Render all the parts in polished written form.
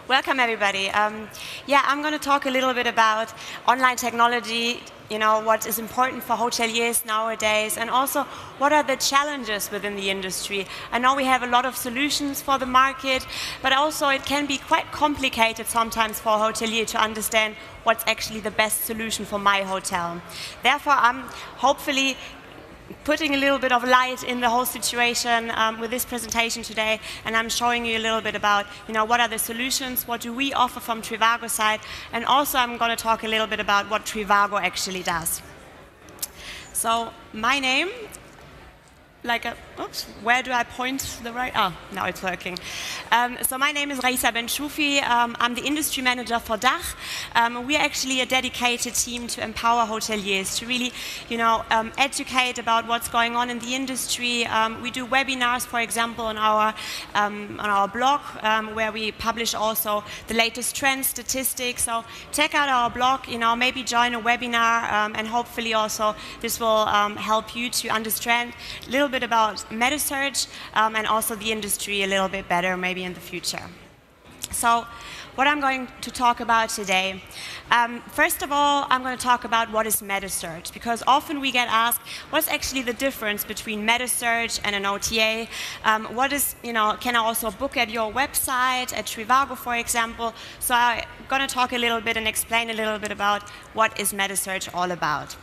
Welcome, everybody. I'm going to talk a little bit about online technology, what is important for hoteliers nowadays, and also what are the challenges within the industry. I know we have a lot of solutions for the market, but also it can be quite complicated sometimes for a hotelier to understand what's actually the best solution for my hotel. Therefore, I'm hopefully putting a little bit of light in the whole situation with this presentation today, and I'm showing you a little bit about what are the solutions, what do we offer from trivago side, and also I'm going to talk a little bit about what trivago actually does. So my name, where do I point the right? Oh, now it's working. So my name is Raissa Benchoufi. I'm the industry manager for DACH. We're actually a dedicated team to empower hoteliers to really, educate about what's going on in the industry. We do webinars, for example, on our blog, where we publish also the latest trends, statistics. So check out our blog, maybe join a webinar, and hopefully also this will help you to understand a little bit about metasearch and also the industry a little bit better maybe in the future. So what I'm going to talk about today, first of all, I'm going to talk about what is metasearch, because often we get asked what's actually the difference between metasearch and an OTA. What is, can I also book at your website, at trivago, for example? So I'm going to talk a little bit and explain a little bit about what is metasearch all about.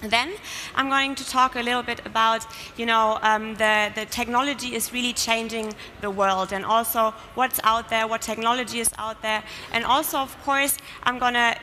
Then I'm going to talk a little bit about, the technology is really changing the world, and also what's out there, what technology is out there, and also, of course, I'm going to,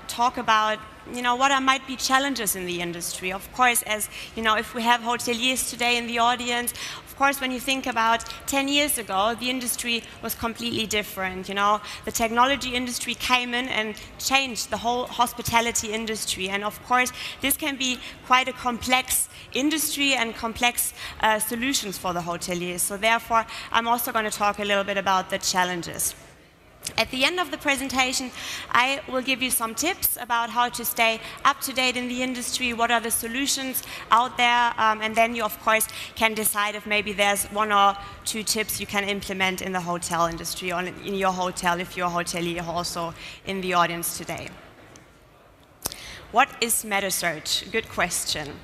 talk about what might be challenges in the industry. Of course, as if we have hoteliers today in the audience, of course, when you think about 10 years ago, the industry was completely different. The technology industry came in and changed the whole hospitality industry. And of course, this can be quite a complex industry and complex solutions for the hoteliers. So therefore, I'm also going to talk a little bit about the challenges. At the end of the presentation, I will give you some tips about how to stay up to date in the industry, what are the solutions out there, and then you, of course, can decide if maybe there's one or two tips you can implement in the hotel industry or in your hotel if you're a hotelier also in the audience today. What is metasearch? Good question.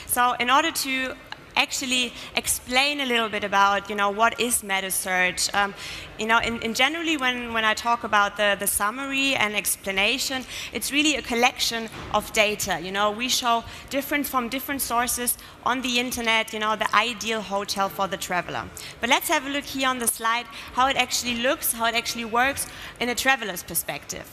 So in order to actually explain a little bit about, what is metasearch. In generally, when I talk about the summary and explanation, it's really a collection of data. We show from different sources on the internet, the ideal hotel for the traveler. But let's have a look here on the slide how it actually looks, how it actually works in a traveler's perspective.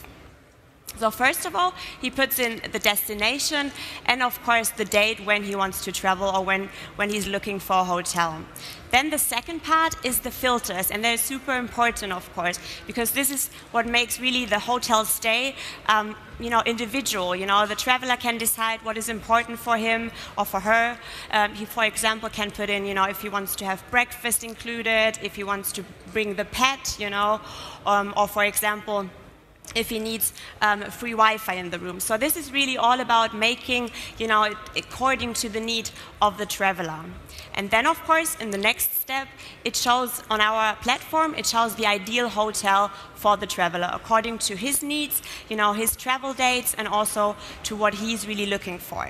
So first of all, he puts in the destination and, of course, the date when he wants to travel or when he's looking for a hotel. Then the second part is the filters, and they're super important, of course, because this is what makes really the hotel stay individual. The traveler can decide what is important for him or for her. He, for example, can put in, if he wants to have breakfast included, if he wants to bring the pet, or, for example, if he needs free Wi-Fi in the room. So this is really all about making, according to the need of the traveler. And then, of course, in the next step, it shows on our platform, it shows the ideal hotel for the traveler, according to his needs, his travel dates, and also to what he's really looking for.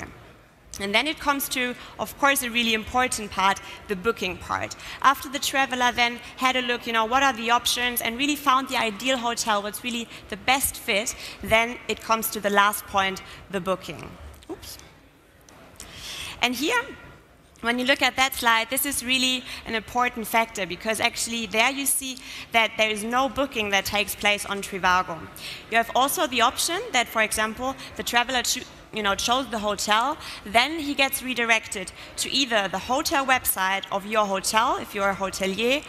And then it comes to, of course, a really important part, the booking part. After the traveler then had a look, what are the options, and really found the ideal hotel, what's really the best fit, then it comes to the last point, the booking. Oops. And here, when you look at that slide, this is really an important factor, because actually there you see that there is no booking that takes place on trivago. You have also the option that, for example, the traveler chose the hotel, then he gets redirected to either the hotel website of your hotel, if you're a hotelier,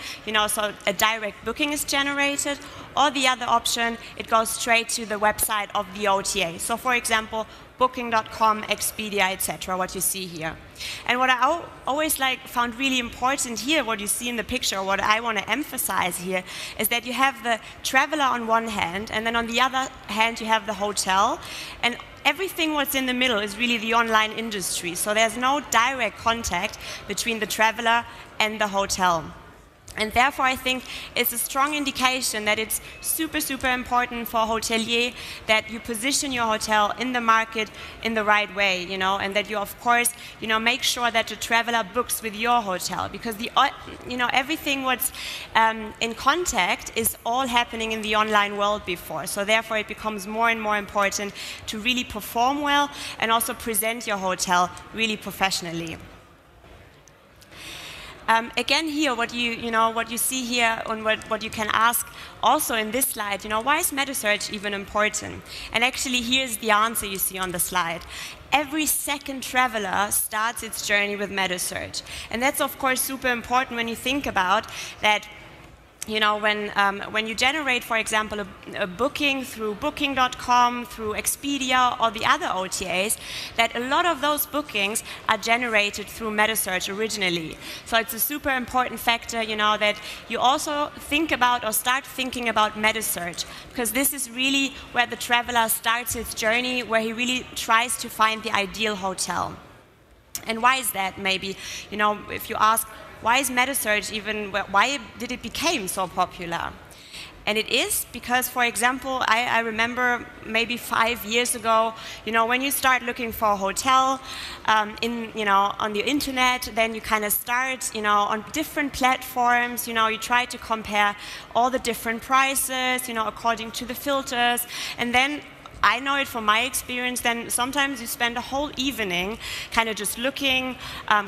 so a direct booking is generated, or the other option, it goes straight to the website of the OTA. So, for example, booking.com, Expedia, etc., what you see here. And what I always found really important here, what you see in the picture, what I want to emphasize here, is that you have the traveler on one hand, and then on the other hand you have the hotel, and everything what's in the middle is really the online industry. So there's no direct contact between the traveler and the hotel. And therefore, I think it's a strong indication that it's super, super important for a hotelier that you position your hotel in the market in the right way, and that you, of course, make sure that the traveler books with your hotel, because everything what's in contact is all happening in the online world before. So therefore, it becomes more and more important to really perform well and also present your hotel really professionally. Again, here, what you see here, and what you can ask also in this slide, why is metasearch even important? And actually, here's the answer you see on the slide. Every second traveler starts its journey with metasearch, and that's of course super important when you think about that. When you generate, for example, a booking through Booking.com, through Expedia or the other OTAs, that a lot of those bookings are generated through metasearch originally. So it's a super important factor, that you also think about or start thinking about metasearch, because this is really where the traveler starts his journey, where he really tries to find the ideal hotel. And why is that? Maybe, if you ask, why is metasearch why did it become so popular? And it is because, for example, I remember maybe 5 years ago, when you start looking for a hotel on the internet, then you kind of start, on different platforms, you try to compare all the different prices, according to the filters, and then I know it from my experience, then sometimes you spend a whole evening kind of just looking,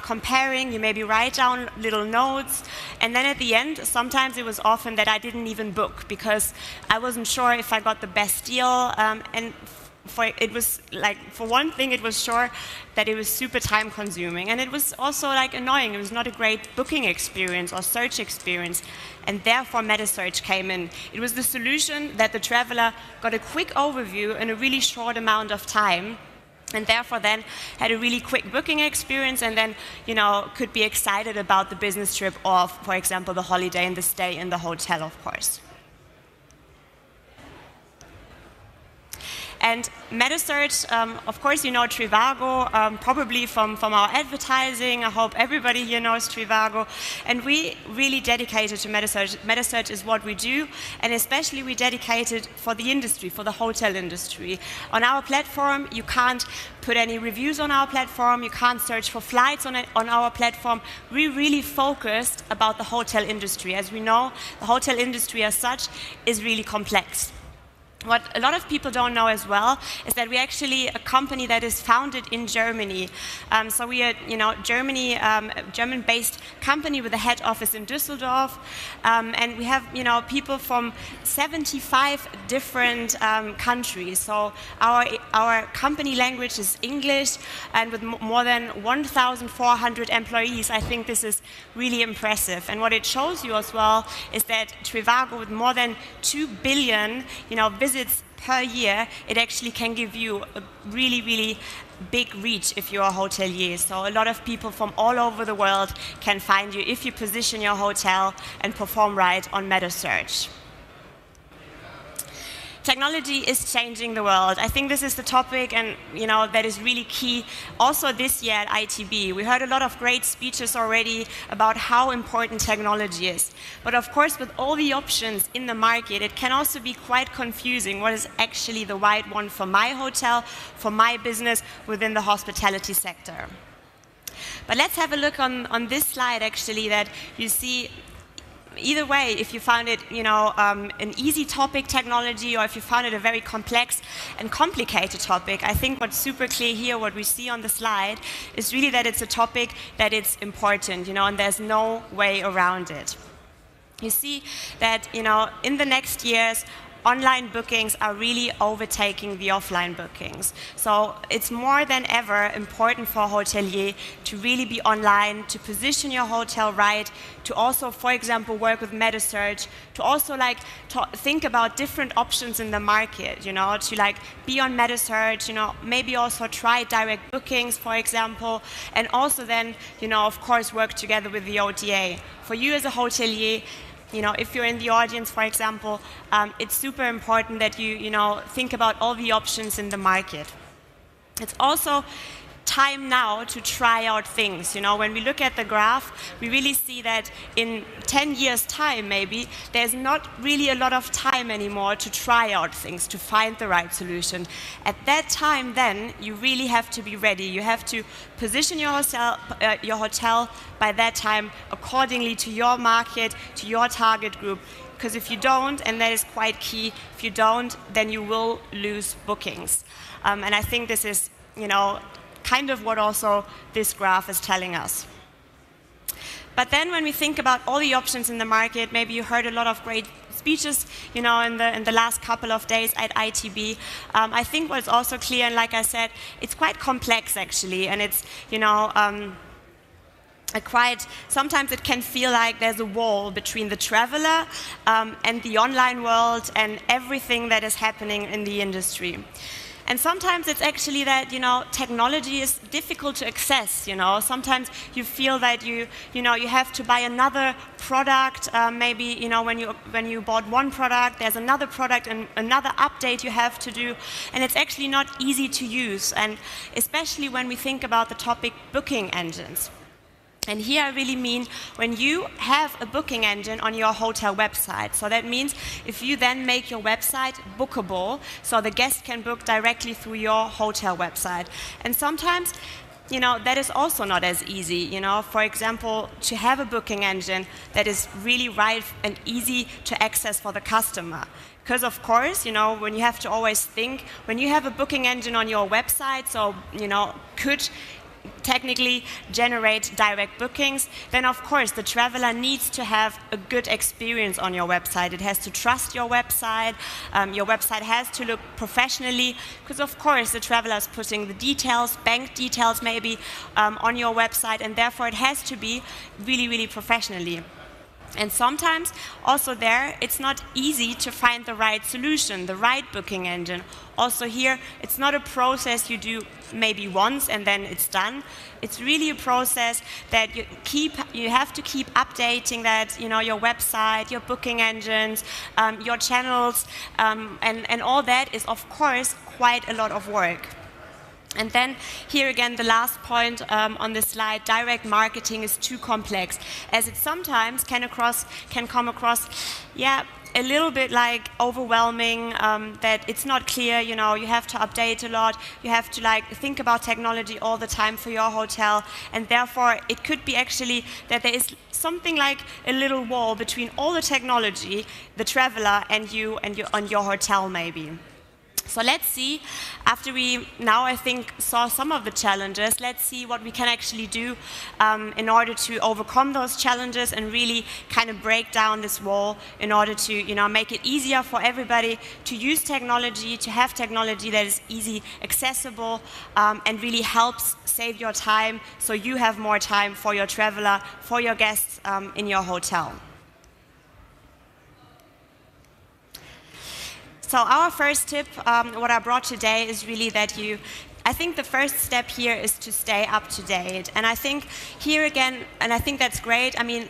comparing, you maybe write down little notes, and then at the end, sometimes it was often that I didn't even book because I wasn't sure if I got the best deal, and for one thing, it was sure that it was super time consuming, and it was also annoying. It was not a great booking experience or search experience, and therefore metasearch came in. It was the solution that the traveler got a quick overview in a really short amount of time, and therefore then had a really quick booking experience, and then could be excited about the business trip or, for example, the holiday and the stay in the hotel, of course. And metasearch, of course, trivago, probably from our advertising. I hope everybody here knows trivago. And we really dedicated to metasearch. Metasearch is what we do, and especially we dedicated for the industry, for the hotel industry. On our platform, you can't put any reviews on our platform. You can't search for flights on our platform. We really focused about the hotel industry. As we know, the hotel industry as such is really complex. What a lot of people don't know as well is that we're actually a company that is founded in Germany. So we are, German-based company with a head office in Düsseldorf, and we have, people from 75 different countries. So our company language is English, and with more than 1,400 employees, I think this is really impressive. And what it shows you as well is that trivago, with more than 2 billion, visits per year, it actually can give you a really, really big reach if you're a hotelier. So a lot of people from all over the world can find you if you position your hotel and perform right on metasearch. Technology is changing the world. I think this is the topic, and that is really key. Also this year at ITB, we heard a lot of great speeches already about how important technology is. But of course, with all the options in the market, it can also be quite confusing. What is actually the right one for my hotel, for my business within the hospitality sector? But let's have a look on this slide, actually, that you see. Either way, if you found it, an easy topic, technology, or if you found it a very complex and complicated topic, I think what's super clear here, what we see on the slide, is really that it's a topic that it's important, and there's no way around it. You see that, in the next years, online bookings are really overtaking the offline bookings. So it's more than ever important for a hotelier to really be online, to position your hotel right, to also, for example, work with metasearch, to also think about different options in the market, to be on metasearch, maybe also try direct bookings, for example, and also then, of course, work together with the OTA. For you as a hotelier, if you're in the audience, for example, it's super important that you, think about all the options in the market. It's also time now to try out things. When we look at the graph, we really see that in 10 years' time, maybe, there's not really a lot of time anymore to try out things, to find the right solution. At that time, then, you really have to be ready. You have to position your hotel by that time accordingly to your market, to your target group. Because if you don't, and that is quite key, if you don't, then you will lose bookings. And I think this is, kind of what also this graph is telling us. But then when we think about all the options in the market, maybe you heard a lot of great speeches, in the last couple of days at ITB. I think what's also clear, and like I said, it's quite complex actually, and it's, sometimes it can feel like there's a wall between the traveler and the online world and everything that is happening in the industry. And sometimes it's actually that, technology is difficult to access, Sometimes you feel that you have to buy another product, maybe, when you bought one product, there's another product and another update you have to do, and it's actually not easy to use, and especially when we think about the topic booking engines. And here I really mean when you have a booking engine on your hotel website. So that means if you then make your website bookable, so the guest can book directly through your hotel website. And sometimes, that is also not as easy. For example, to have a booking engine that is really right and easy to access for the customer. Because of course, when you have to always think, when you have a booking engine on your website, so, could technically generate direct bookings, then of course the traveler needs to have a good experience on your website. It has to trust your website. Your website has to look professionally, because of course the traveler is putting the details, bank details maybe, on your website, and therefore it has to be really, really professionally. And sometimes also there, it's not easy to find the right solution, the right booking engine. Also here, it's not a process you do maybe once and then it's done. It's really a process that you have to keep updating that, your website, your booking engines, your channels, and all that is of course quite a lot of work. And then here again, the last point on this slide, direct marketing is too complex, as it sometimes can come across, a little bit like overwhelming, that it's not clear, you have to update a lot, you have to think about technology all the time for your hotel, and therefore it could be actually that there is something like a little wall between all the technology, the traveler, and you on your hotel maybe. So let's see, after we now I think saw some of the challenges, let's see what we can actually do in order to overcome those challenges and really kind of break down this wall in order to make it easier for everybody to use technology, to have technology that is easy, accessible, and really helps save your time so you have more time for your traveler, for your guests in your hotel. So our first tip, what I brought today, is really that I think the first step here is to stay up to date. And I think here again, and I think that's great, I mean,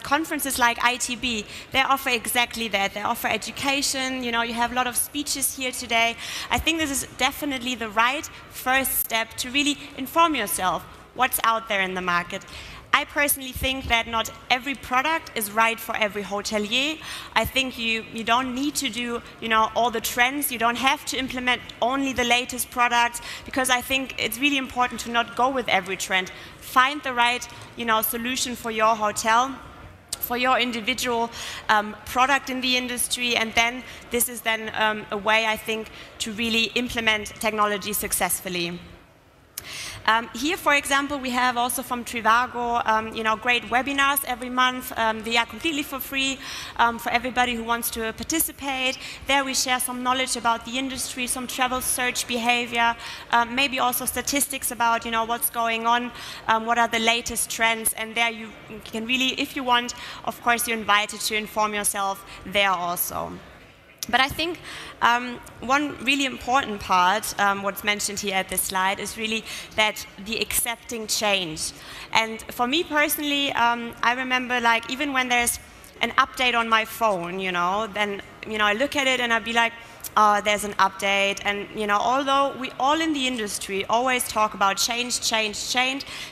conferences like ITB, they offer exactly that. They offer education, you have a lot of speeches here today. I think this is definitely the right first step to really inform yourself what's out there in the market. I personally think that not every product is right for every hotelier. I think you don't need to do all the trends. You don't have to implement only the latest products, because I think it's really important to not go with every trend. Find the right solution for your hotel, for your individual product in the industry, and then this is then a way, I think, to really implement technology successfully. Here, for example, we have also from trivago, great webinars every month. They are completely for free for everybody who wants to participate. There we share some knowledge about the industry, some travel search behavior, maybe also statistics about what's going on, what are the latest trends, and there you can really, if you want, of course, you're invited to inform yourself there also. But I think one really important part, what's mentioned here at this slide, is really that the accepting change. And for me personally, I remember even when there's an update on my phone, then I look at it and I'd be like, there's an update, and although we all in the industry always talk about change,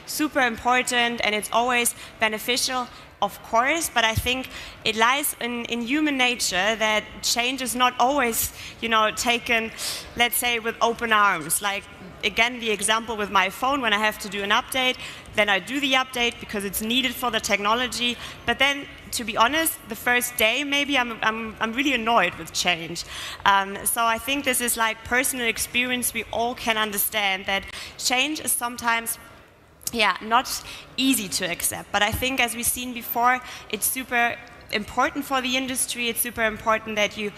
super important, and it's always beneficial, of course, but I think it lies in human nature that change is not always, taken, let's say, with open arms. Like, again, the example with my phone, when I have to do an update, then I do the update because it's needed for the technology. But then, to be honest, the first day, maybe I'm really annoyed with change. So I think this is like personal experience. We all can understand that change is sometimes not easy to accept. But I think, as we've seen before, it's super important for the industry. It's super important that you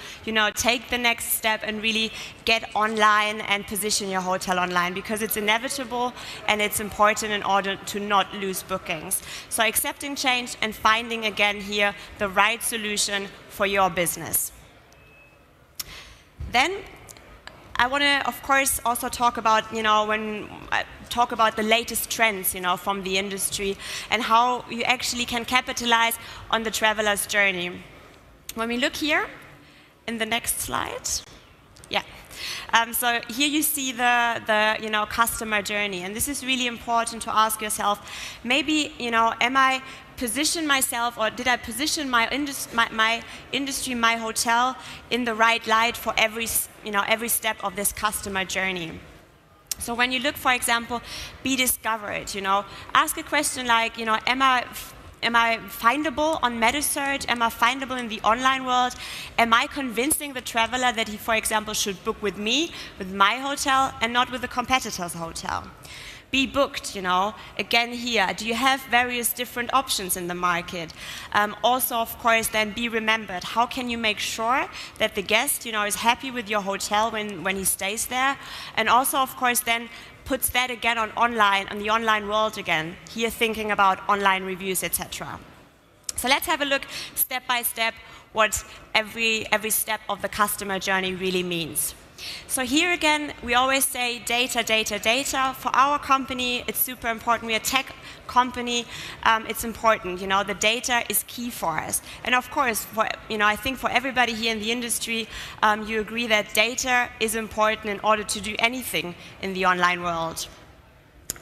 take the next step and really get online and position your hotel online, because it's inevitable and it's important in order to not lose bookings. So accepting change and finding again here the right solution for your business. Then I want to, of course, also talk about, when I talk about the latest trends, from the industry and how you actually can capitalize on the traveler's journey. When we look here in the next slide, so here you see the customer journey, and this is really important to ask yourself. Maybe am I position myself, or did I position my industry, my hotel, in the right light for every step of this customer journey? So when you look, for example, be discovered. Ask a question like, am I findable on metasearch? Am I findable in the online world? Am I convincing the traveler that he, for example, should book with me, with my hotel, and not with the competitor's hotel? Be booked, again here. Do you have various different options in the market? Also, of course, then be remembered. How can you make sure that the guest, is happy with your hotel when he stays there? And also, of course, then puts that again on the online world again. Here thinking about online reviews, etc. So let's have a look step by step what every step of the customer journey really means. So here again, we always say data, data, data. For our company, it's super important. We're a tech company. It's important. The data is key for us. And of course, I think for everybody here in the industry, you agree that data is important in order to do anything in the online world.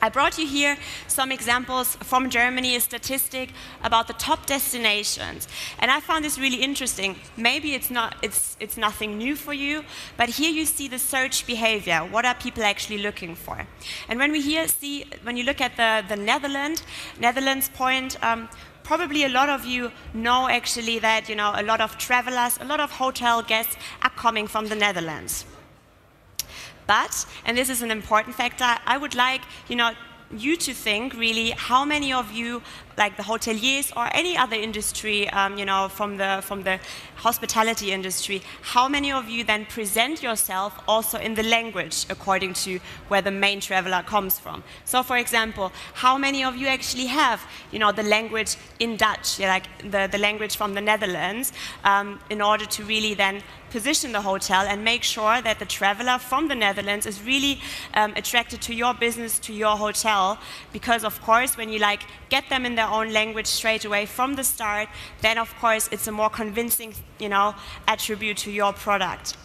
I brought you here some examples from Germany, a statistic about the top destinations. And I found this really interesting. Maybe it's nothing new for you, but here you see the search behavior. What are people actually looking for? And when you look at the Netherlands point, probably a lot of you know actually that a lot of travelers, a lot of hotel guests are coming from the Netherlands. But, and this is an important factor, I would like, you to think really how many of you, like the hoteliers or any other industry, from the hospitality industry, how many of you then present yourself also in the language according to where the main traveler comes from? So, for example, how many of you actually have, the language in Dutch, like the language from the Netherlands, in order to really then position the hotel and make sure that the traveler from the Netherlands is really attracted to your business, to your hotel, because of course when you get them in their own language straight away from the start, then of course it's a more convincing attribute to your product.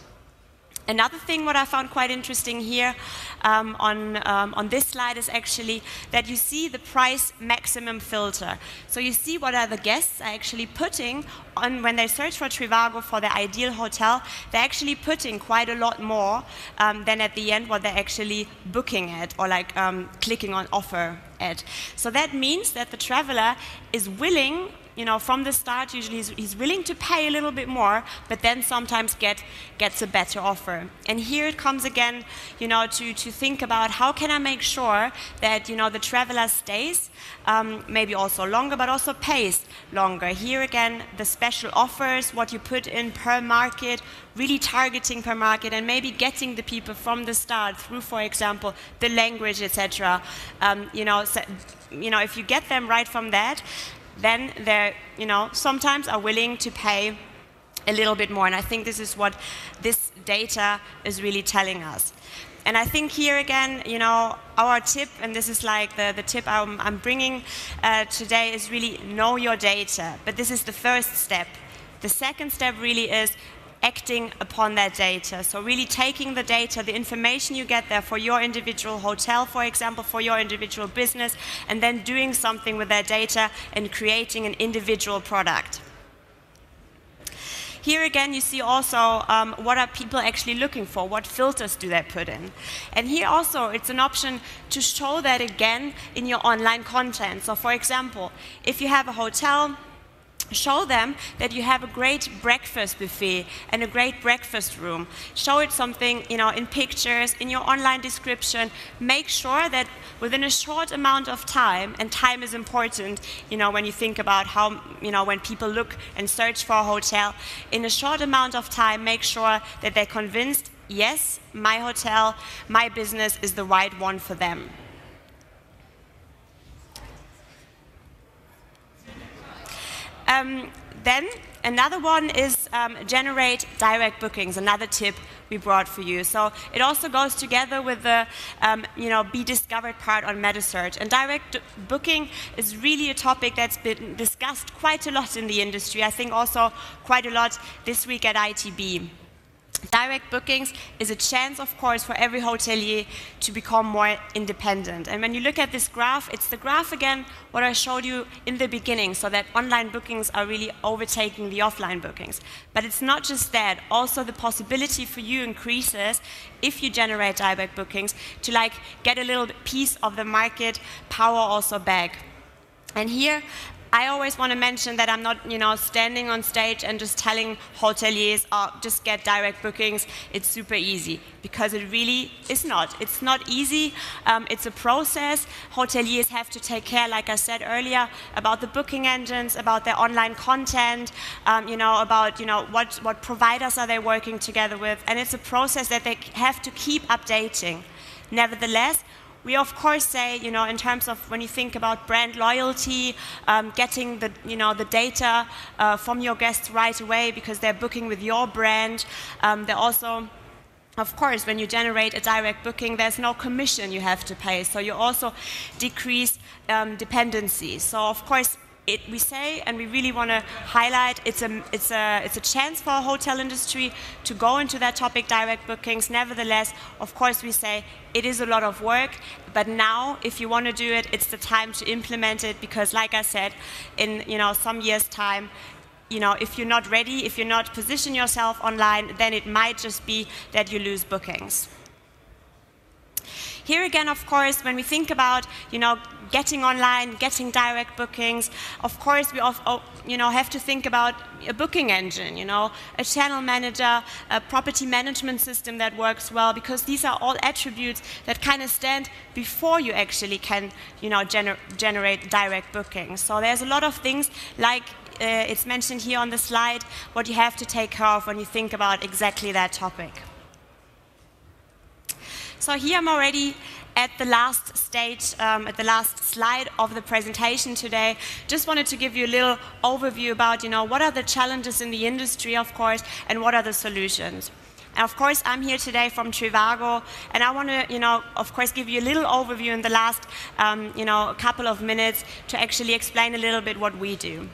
Another thing what I found quite interesting here on this slide is actually that you see the price maximum filter. So you see what are the guests are actually putting on when they search for trivago for their ideal hotel. They're actually putting quite a lot more than at the end what they're actually booking at or clicking on offer at. So that means that the traveler is willing, from the start, usually he's willing to pay a little bit more, but then sometimes gets a better offer. And here it comes again, to think about how can I make sure that, the traveler stays, maybe also longer, but also pays longer. Here again, the special offers, what you put in per market, really targeting per market, and maybe getting the people from the start through, for example, the language, etc. If you get them right from that, then they sometimes are willing to pay a little bit more. And I think this is what this data is really telling us. And I think here again, our tip, and this is the tip I'm bringing today, is really know your data. But this is the first step. The second step really is acting upon that data. So really taking the data, the information you get there for your individual hotel, for example, for your individual business, and then doing something with that data and creating an individual product. Here again, you see also what are people actually looking for, what filters do they put in. And here also, it's an option to show that again in your online content. So for example, if you have a hotel, show them that you have a great breakfast buffet and a great breakfast room. Show it something, in pictures, in your online description. Make sure that within a short amount of time, and time is important, when you think about how, when people look and search for a hotel, in a short amount of time, make sure that they're convinced, yes, my hotel, my business is the right one for them. Then another one is generate direct bookings, another tip we brought for you. So it also goes together with the be discovered part on metasearch. And direct booking is really a topic that's been discussed quite a lot in the industry. I think also quite a lot this week at ITB. Direct bookings is a chance, of course, for every hotelier to become more independent. And when you look at this graph, it's the graph again, what I showed you in the beginning, so that online bookings are really overtaking the offline bookings. But it's not just that, also the possibility for you increases if you generate direct bookings to get a little piece of the market power also back. And here, I always want to mention that I'm not, standing on stage and just telling hoteliers, oh, just get direct bookings, it's super easy, because it really is not. It's not easy, it's a process. Hoteliers have to take care, like I said earlier, about the booking engines, about their online content, about, what providers are they working together with, and it's a process that they have to keep updating. Nevertheless, we of course say, in terms of when you think about brand loyalty, getting the, the data from your guests right away because they're booking with your brand. They're also, of course, when you generate a direct booking, there's no commission you have to pay. So you also decrease dependency. So of course, we say, and we really want to highlight, it's a chance for our hotel industry to go into that topic, direct bookings. Nevertheless, of course, we say it is a lot of work, but now, if you want to do it, it's the time to implement it, because, like I said, in some years' time, if you're not ready, if you're not position yourself online, then it might just be that you lose bookings. Here again, of course, when we think about, getting online, getting direct bookings, of course, we have to think about a booking engine, a channel manager, a property management system that works well, because these are all attributes that kind of stand before you actually can, generate direct bookings. So there's a lot of things like it's mentioned here on the slide, what you have to take care of when you think about exactly that topic. So here I'm already at the last stage, at the last slide of the presentation today. Just wanted to give you a little overview about, what are the challenges in the industry, of course, and what are the solutions. And of course, I'm here today from trivago, and I want to, of course, give you a little overview in the last, couple of minutes to actually explain a little bit what we do.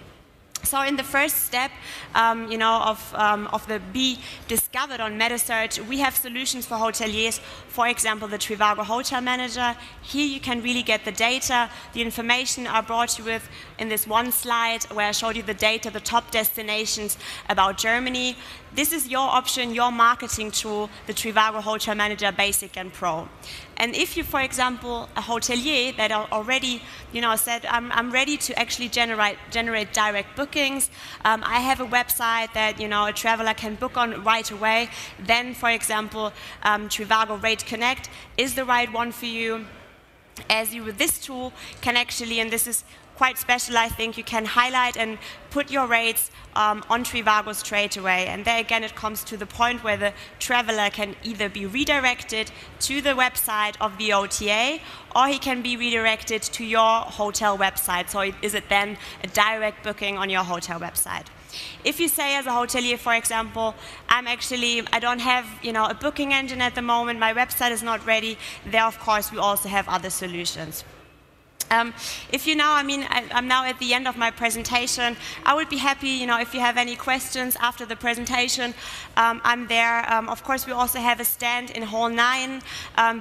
So in the first step, of the Be Discovered on metasearch, we have solutions for hoteliers. For example, the trivago Hotel Manager. Here you can really get the data, the information I brought you with in this one slide where I showed you the data, the top destinations about Germany. This is your option, your marketing tool, the trivago Hotel Manager Basic and Pro. And if you, for example, a hotelier that already, said, I'm ready to actually generate direct bookings, I have a website that, a traveler can book on right away, then, for example, trivago Rate Connect is the right one for you, as you with this tool can actually, and this is quite special, I think, you can highlight and put your rates on trivago straight away. And there again, it comes to the point where the traveler can either be redirected to the website of the OTA, or he can be redirected to your hotel website. So is it then a direct booking on your hotel website? If you say as a hotelier, for example, I don't have, a booking engine at the moment, my website is not ready, there, of course, we also have other solutions. If you know, I'm now at the end of my presentation. I would be happy, if you have any questions after the presentation, I'm there. Of course, we also have a stand in Hall 9.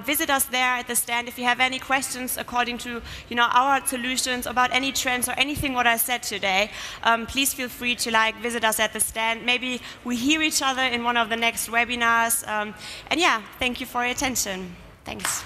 Visit us there at the stand if you have any questions according to, our solutions about any trends or anything what I said today. Please feel free to visit us at the stand. Maybe we hear each other in one of the next webinars. And yeah, thank you for your attention. Thanks.